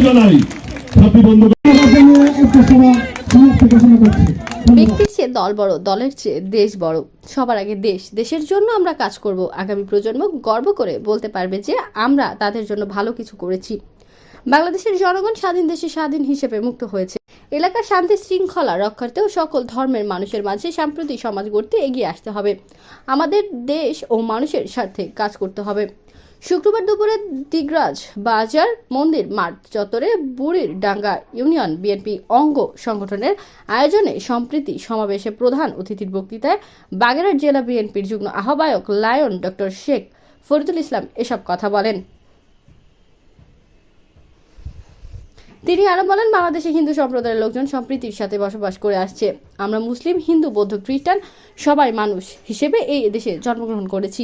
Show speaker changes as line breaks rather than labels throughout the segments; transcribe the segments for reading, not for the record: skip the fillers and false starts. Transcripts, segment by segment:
জানাই।
ব্যক্তির চেয়ে দল বড়, দলের চেয়ে দেশ বড়। সবার আগে দেশ, দেশের জন্য আমরা কাজ করব। আগামী প্রজন্ম গর্ব করে বলতে পারবে যে আমরা তাদের জন্য ভালো কিছু করেছি। বাংলাদেশের জনগণ স্বাধীন দেশে স্বাধীন হিসেবে মুক্ত হয়েছে। এলাকার শান্তি শৃঙ্খলা রক্ষার্থেও সকল ধর্মের মানুষের মাঝে সাম্প্রতিক সমাজ গড়তে এগিয়ে আসতে হবে। আমাদের দেশ ও মানুষের স্বার্থে কাজ করতে হবে। শুক্রবার দুপুরে দিগরাজ বাজার মন্দির মাঠ চত্বরে বুড়ির ডাঙ্গা ইউনিয়ন বিএনপি অঙ্গ সংগঠনের আয়োজনে সম্প্রীতি সমাবেশে প্রধান অতিথির বক্তৃতায় বাগেরহাট জেলা বিএনপির যুগ্ম আহ্বায়ক লায়ন ডক্টর শেখ ফরিদুল ইসলাম এসব কথা বলেন। তিনি আরো বলেন, বাংলাদেশে হিন্দু সম্প্রদায়ের লোকজন সম্প্রীতির সাথে বসবাস করে আসছে। আমরা মুসলিম, হিন্দু, বৌদ্ধ, খ্রিস্টান সবাই মানুষ হিসেবে এই দেশে জন্মগ্রহণ করেছি।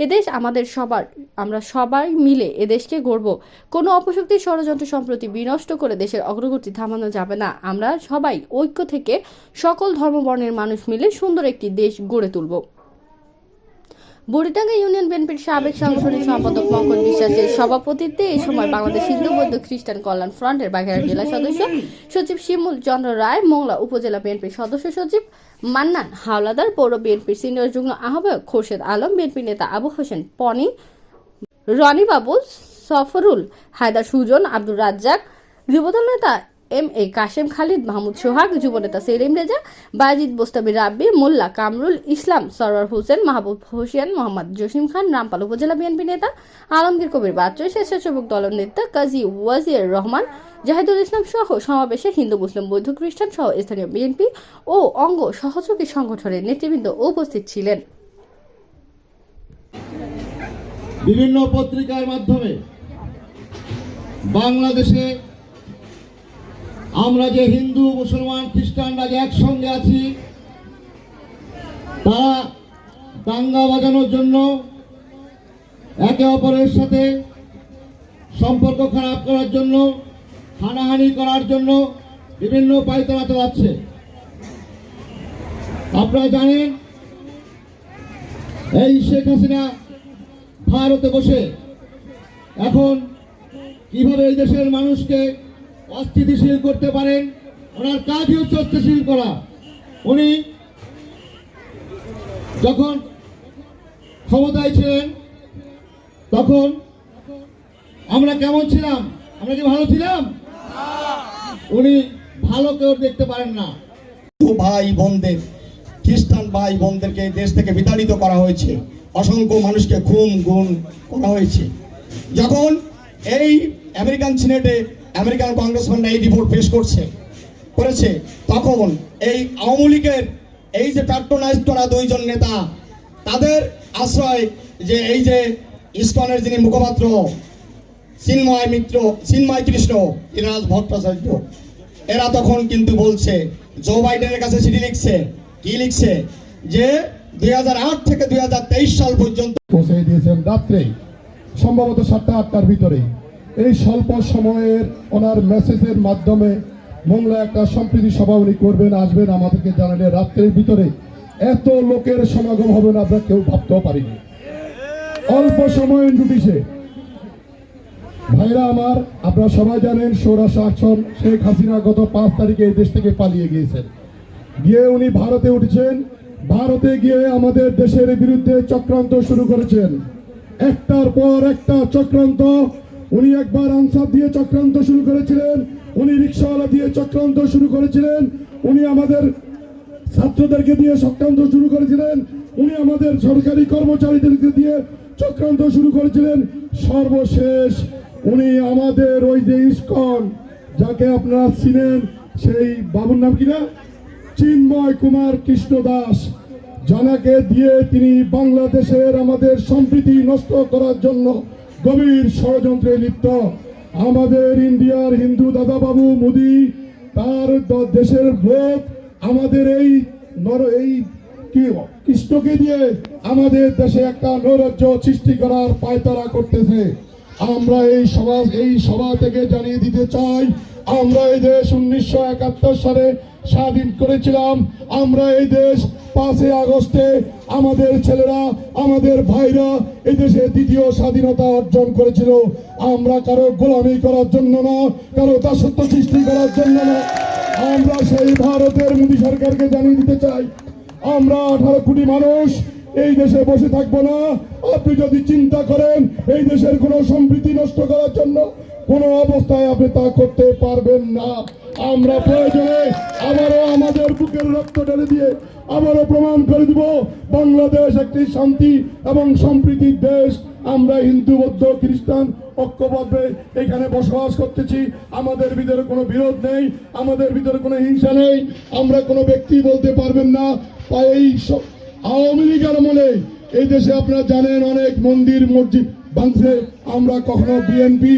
এদেশ আমাদের সবার, আমরা সবাই মিলে এদেশকে গড়ব। কোনো অপশক্তির ষড়যন্ত্র সম্প্রতি বিনষ্ট করে দেশের অগ্রগতি থামানো যাবে না। আমরা সবাই ঐক্য থেকে সকল ধর্মবর্ণের মানুষ মিলে সুন্দর একটি দেশ গড়ে তুলব। বুড়িডাঙ্গা ইউনিয়ন বিএনপির সাবেক সাংগঠনিক সম্পাদক পঙ্কজ বিশ্বাসের সভাপতিত্বে এই সময় বাংলাদেশ হিন্দু বৌদ্ধ খ্রিস্টান কল্যাণ ফ্রন্টের বাগেরহাট জেলা সদস্য সচিব শিমুল চন্দ্র রায়, মোংলা উপজেলা বিএনপির সদস্য সচিব মান্নান হাওলাদার, পৌর বিএনপির সিনিয়র যুগ্ম আহ্বায়ক খোরশেদ আলম, বিএনপি নেতা আবু হোসেন পনি, রনি বাবু, সফরুল হায়দার সুজন, আব্দুর রাজ্জাক, যুবদল নেতা এম এ কাশেম খালিদ, মাহমুদ সোহাগ, যুবনেতা সেলিম রেজা, বাজিদ বোস্তামি রাব্বি, মোল্লা কামরুল ইসলাম, সরওয়ার হোসেন, মাহবুব হোসেন, মোহাম্মদ জসিম খান, রামপাল উপজেলা বিএনপি নেতা আলমগীর কবির বাচ্চু, স্বেচ্ছাসেবক দলের নেতা কাজী ওয়াজির রহমান, জাহিদুল ইসলাম সহ সমাবেশে হিন্দু, মুসলিম, বৌদ্ধ, খ্রিস্টান সহ স্থানীয় বিএনপি ও অঙ্গ সহযোগী সংগঠনের নেতৃবৃন্দ উপস্থিত ছিলেন।
বিভিন্ন পত্রিকার মাধ্যমে বাংলাদেশে আমরা যে হিন্দু, মুসলমান, খ্রিস্টানরা যে একসঙ্গে আছি, তারা দাঙ্গা বাজানোর জন্য, একে অপরের সাথে সম্পর্ক খারাপ করার জন্য, হানাহানি করার জন্য বিভিন্ন পায়তারা চালাচ্ছে। আপনারা জানেন, এই শেখ হাসিনা ভারতে বসে এখন কিভাবে এই দেশের মানুষকে অস্থিতিশীল করতে পারেন। ওনার কাজই হচ্ছে অস্থিতিশীল করা। উনি যখন ক্ষমতায় ছিলেন তখন আমরা কেমন ছিলাম? আমরা কি ভালো ছিলাম? উনি ভালো কেউ দেখতে পারেন না।
ভাই বোনদের, খ্রিস্টান ভাই বোনদেরকে দেশ থেকে বিতাড়িত করা হয়েছে, অসংখ্য মানুষকে খুন গুম করা হয়েছে। যখন এই আমেরিকান সিনেটে আমেরিকান কংগ্রেসম্যানরা এই রিপোর্ট পেশ করেছে, তখন এই আওয়ামী লীগের এই যে প্যাট্রোনাইজ করা দুইজন নেতা, তাদের আশ্রয় যে এই যে ইসকনের যিনি মুখপাত্র চিন্ময় কৃষ্ণ, ইরাজ ভট্টাচার্য, এরা তখন কিন্তু বলছে, জো বাইডেনের কাছে চিঠি লিখছে, কি লিখছে যে 2008 থেকে 2023 সাল পর্যন্ত
পৌঁছে দিয়েছেন রাত্রে, সম্ভবত 7টা-8টার ভিতরে। এই স্বল্প সময়ের ওনার মেসেজের মাধ্যমে মোংলা একটা সম্প্রীতি সভা উনি করবেন, আসবেন, আমাদেরকে জানালে রাত্রের ভিতরে এত লোকের সমাগম হবে না আমরা কেউ ভাবতেও পারিনি। অল্প সময়ের নোটিশে ভাইরা আমার, আপনারা সবাই জানেন স্বৈরাশাসন শেখ হাসিনা গত 5 তারিখে এই দেশ থেকে পালিয়ে গিয়েছেন। গিয়ে উনি ভারতে উঠেছেন। ভারতে গিয়ে আমাদের দেশের বিরুদ্ধে চক্রান্ত শুরু করেছেন, একটার পর একটা চক্রান্ত। উনি একবার আনসার দিয়ে চক্রান্ত শুরু করেছিলেন, উনি রিক্সাওয়ালা দিয়ে চক্রান্ত শুরু করেছিলেন, উনি আমাদের ছাত্রদেরকে দিয়ে চক্রান্ত শুরু করেছিলেন, উনি আমাদের সরকারি কর্মচারীদেরকে দিয়ে চক্রান্ত শুরু করেছিলেন। সর্বশেষ উনি আমাদের ওই যে ইসকন, যাকে আপনারা চিনেন, সেই বাবুর নাম কিনা, চিন্ময় কুমার কৃষ্ণ দাস, জানাকে দিয়ে তিনি বাংলাদেশের আমাদের সম্প্রীতি নষ্ট করার জন্য গভীর ষড়যন্ত্রে লিপ্ত। আমাদের ইন্ডিয়ার হিন্দু দাদা বাবু মোদি, তার দেশের লোক আমাদের এই কৃষ্ণকে দিয়ে আমাদের দেশে একটা নৈরাজ্য সৃষ্টি করার পায়তারা করতেছে। আমরা এই সভা থেকে জানিয়ে দিতে চাই, আমরা এই দেশ 1971 সালে স্বাধীন করেছিলাম। আমরা এই দেশ 5 আগস্টে আমাদের ছেলেরা, আমাদের ভাইরা এই দেশে দ্বিতীয় স্বাধীনতা অর্জন করেছিল। আমরা কারো গোলামি করার জন্য না, কারো দাসত্ব সৃষ্টি করার জন্য না। আমরা সেই ভারতের মোদী সরকারকে জানিয়ে দিতে চাই, আমরা 18 কোটি মানুষ এই দেশে বসে থাকবো না। আপনি যদি চিন্তা করেন এই দেশের কোনো সম্প্রীতি নষ্ট করার জন্য, কোনো অবস্থায় আপনি তা করতে পারবেন না। আমরা প্রয়োজনে আবারও আমাদের বুকের রক্ত ঢেলে দিয়ে আবারও প্রমাণ করে দিব বাংলাদেশ একটি শান্তি এবং সম্প্রীতির দেশ। আমরা হিন্দু, বৌদ্ধ, খ্রিস্টান ঐক্যবদ্ধে এখানে বসবাস করতেছি। আমাদের ভিতরে কোনো বিরোধ নেই, আমাদের ভিতরে কোনো হিংসা নেই। আমরা কোনো ব্যক্তি বলতে পারবেন না এই আওয়ামী লীগের আমলে এই দেশে আপনারা জানেন অনেক মন্দির মসজিদ ভাঙছে। আমরা কখনো বিএনপি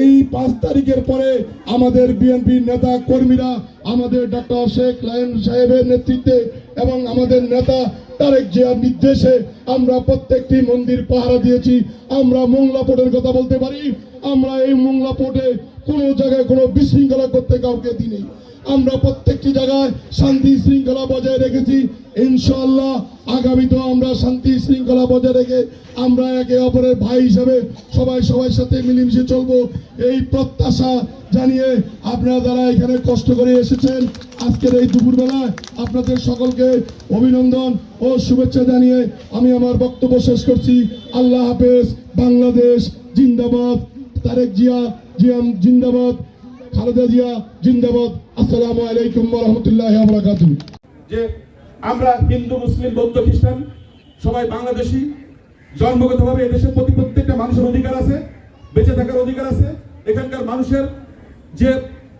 এই 5 তারিখের পরে আমাদের বিএনপির নেতা কর্মীরা আমাদের ডক্টর শেখ লায়ন সাহেবের নেতৃত্বে এবং আমাদের নেতা তারেক জিয়ার নির্দেশে আমরা প্রত্যেকটি মন্দির পাহারা দিয়েছি। আমরা মোংলা পোর্টের কথা বলতে পারি, আমরা এই মোংলা পোর্টে কোনো জায়গায় কোনো বিশৃঙ্খলা করতে কাউকে দিইনি। আমরা প্রত্যেকটি জায়গায় শান্তি শৃঙ্খলা বজায় রেখেছি। ইনশাআল্লাহ আগামীতেও আমরা শান্তি শৃঙ্খলা বজায় রেখে আমরা একে অপরের ভাই হিসাবে সবার সাথে মিলেমিশে চলবো, এই প্রত্যাশা জানিয়ে আপনারা যারা এখানে কষ্ট করে এসেছেন আজকের এই দুপুরবেলায় আপনাদের সকলকে অভিনন্দন ও শুভেচ্ছা জানিয়ে আমি আমার বক্তব্য শেষ করছি। আল্লাহ হাফেজ। বাংলাদেশ জিন্দাবাদ। তারেক জিয়া জিন্দাবাদ। খালেদা জিয়া জিন্দাবাদ। আসসালামু আলাইকুম ওয়া রাহমাতুল্লাহি ওয়া বারাকাতুহু।
যে আমরা হিন্দু, মুসলিম, বৌদ্ধ, খ্রিস্টান সবাই বাংলাদেশী। জন্মগতভাবে এদেশের প্রত্যেকটা মানুষের অধিকার আছে, বেঁচে থাকার অধিকার আছে। এখানকার মানুষের যে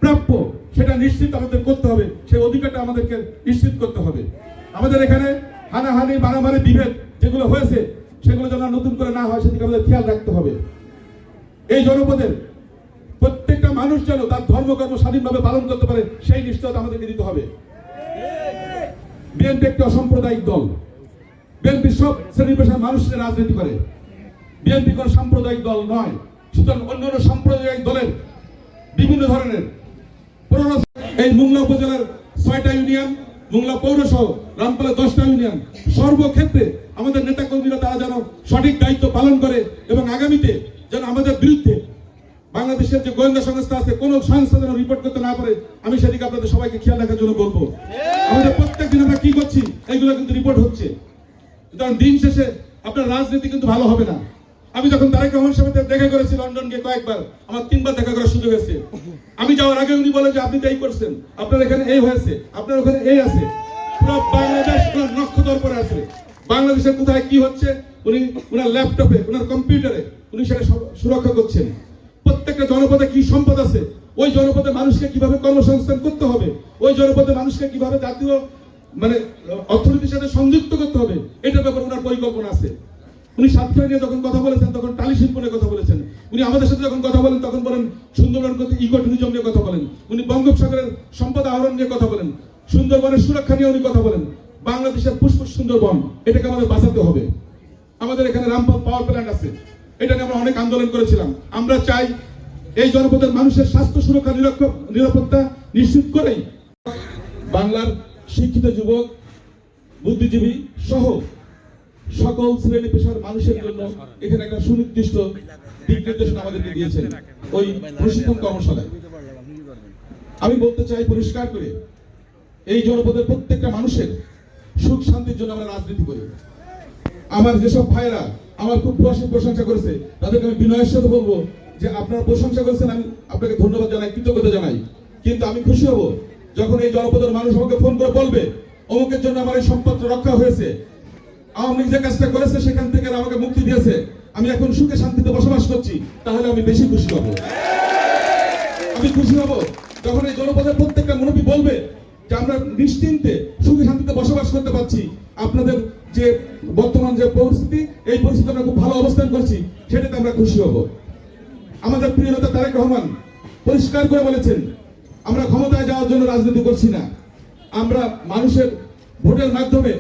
প্রাপ্য সেটা নিশ্চিত আমাদের করতে হবে, সেই অধিকারটা আমাদেরকে নিশ্চিত করতে হবে। আমাদের এখানে হানাহানি, মারামারি, বিভেদ যেগুলো হয়েছে সেগুলো যেন নতুন করে না হয় সেদিকে আমাদের খেয়াল রাখতে হবে। এই জনপদের প্রত্যেকটা মানুষ যেন তার ধর্মকর্ম স্বাধীনভাবে পালন করতে পারে সেই নিশ্চয়তা আমাদেরকে দিতে হবে। বিএনপি একটি অসাম্প্রদায়িক দল। বিএনপি সব শ্রেণী পেশার মানুষের রাজনীতি করে। বিএনপি কোন সাম্প্রদায়িক দল নয়। সুতরাং অন্যান্য সাম্প্রদায়িক দলের বিভিন্ন ধরনের এই মোংলা উপজেলার 6টা ইউনিয়ন, মোংলা পৌরসহ রামপালের 10টা ইউনিয়ন, সর্বক্ষেত্রে আমাদের নেতা কর্মীরা তারা যেন সঠিক দায়িত্ব পালন করে এবং আগামীতে যেন আমাদের বিরুদ্ধে বাংলাদেশের যে গোয়েন্দা সংস্থা আছে কোন সংস্থা যেন রিপোর্ট করতে না পারে, আমি সেদিকে আপনাদের সবাইকে খেয়াল রাখার জন্য বলবো। আমাদের প্রত্যেক দিন আমরা কি করছি এইগুলো কিন্তু রিপোর্ট হচ্ছে। সুতরাং দিন শেষে আপনার রাজনীতি কিন্তু ভালো হবে না। আমি যখন তারেক রহমান সাহেবের দেখা করেছি লন্ডন গিয়ে কয়েকবার, আমার 3বার দেখা করার সুযোগ হয়েছে। আমি যাওয়ার আগে উনি বলে যে আপনি তো এই করছেন, আপনার এখানে এই হয়েছে, আপনার ওখানে এই আছে। পুরো বাংলাদেশ ওনার নক্ষত্র পরে আছে। বাংলাদেশের কোথায় কি হচ্ছে উনি ওনার ল্যাপটপে, ওনার কম্পিউটারে উনি সেটা সুরক্ষা করছেন। প্রত্যেকটা জনপদে কি সম্পদ আছে, ওই জনপদে মানুষকে কিভাবে কর্মসংস্থান করতে হবে, ওই জনপদে মানুষকে কিভাবে জাতীয় অর্থনীতির সাথে সংযুক্ত করতে হবে, এটার ব্যাপারে ওনার পরিকল্পনা আছে। উনি সাতক্ষীরা নিয়ে যখন কথা বলেছেন তখন টালি শিল্প নিয়ে কথা বলেছেন। উনি আমাদের সাথে যখন কথা বলেন তখন বলেন সুন্দরবন ইকো ট্যুরিজম নিয়ে কথা বলেন। উনি বঙ্গোপসাগরের সম্পদ আহরণ নিয়ে কথা বলেন। সুন্দরবনের সুরক্ষা নিয়ে উনি কথা বলেন। বাংলাদেশের পুষ্পক সুন্দরবন এটাকে আমাদের বাঁচাতে হবে। আমাদের এখানে রামপাল পাওয়ার প্ল্যান্ট আছে, এটা নিয়ে আমরা অনেক আন্দোলন করেছিলাম। আমরা চাই এই জনপদের মানুষের স্বাস্থ্য সুরক্ষা, নিরাপত্তা নিশ্চিত করেই বাংলার শিক্ষিত যুবক, বুদ্ধিজীবী সহ সকল শ্রেণী পেশার মানুষের জন্য এখানে একটা সুনির্দিষ্ট দিক নির্দেশনা আমাদেরকে দিয়েছেন ওই প্রশিক্ষণ কর্মশালায়। আমি বলতে চাই পরিষ্কার করে, এই জনপদের প্রত্যেকটা মানুষের সুখ শান্তির জন্য আমরা রাজনীতি করি। আমার যেসব ভাইরা আমার খুব প্রশংসা করেছে তাদেরকে আমি বিনয়ের সাথে বলবো যে আপনারা প্রশংসা করেছেন, আমি আপনাকে ধন্যবাদ জানাই, কৃতজ্ঞতা জানাই। কিন্তু আমি খুশি হব যখন এই জনপদের মানুষ আমাকে ফোন করে বলবে অমুকের জন্য আমার এই সম্পত্তি রক্ষা হয়েছে, আওয়ামী লীগ যে কাজটা করেছে সেখান থেকে আমাকে মুক্তি দিয়েছে, আমি এখন সুখে শান্তিতে বসবাস করছি, তাহলে আমি বেশি খুশি হব। আমি খুশি হব যখন এই জনপদের প্রত্যেকটা মুরব্বী বলবে যে আমরা নিশ্চিন্তে সুখে শান্তিতে বসবাস করতে পারছি। আপনাদের যে বর্তমান যে পরিস্থিতি, এই পরিস্থিতি আমরা খুব ভালো অবস্থান করছি, সেটাতে আমরা খুশি হব। আমাদের প্রিয় নেতা তারেক রহমান পরিষ্কার করে বলেছেন আমরা ক্ষমতায় যাওয়ার জন্য রাজনীতি করছি না, আমরা মানুষের ভোটের মাধ্যমে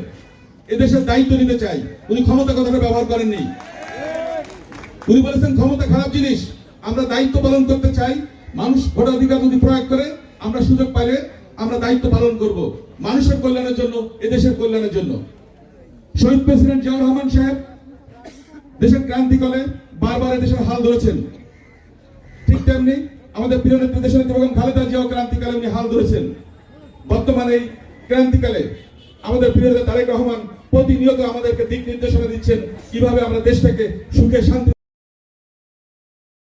এদেশের দায়িত্ব নিতে চাই। উনি ক্ষমতা কথাটা ব্যবহার করেননি। উনি বলেছেন ক্ষমতা খারাপ জিনিস, আমরা দায়িত্ব পালন করতে চাই। মানুষ ভোটাধিকার যদি প্রয়োগ করে, আমরা সুযোগ পাইলে আমরা দায়িত্ব পালন করব মানুষের কল্যাণের জন্য, এদেশের কল্যাণের জন্য। শহীদ প্রেসিডেন্ট জিয়াউর রহমান সাহেব দেশের ক্রান্তিকালে বারবার দেশের হাল ধরেছেন, ঠিক তেমনি আমাদের প্রিয় নেত্রী দেশনেত্রী বেগম খালেদা জিয়াও ক্রান্তিকালে উনি হাল ধরেছেন। বর্তমানে এই ক্রান্তিকালে আমাদের প্রিয় নেতা তারেক রহমান প্রতিনিয়ত আমাদেরকে দিক নির্দেশনা দিচ্ছেন কিভাবে আমরা দেশটাকে সুখে শান্তি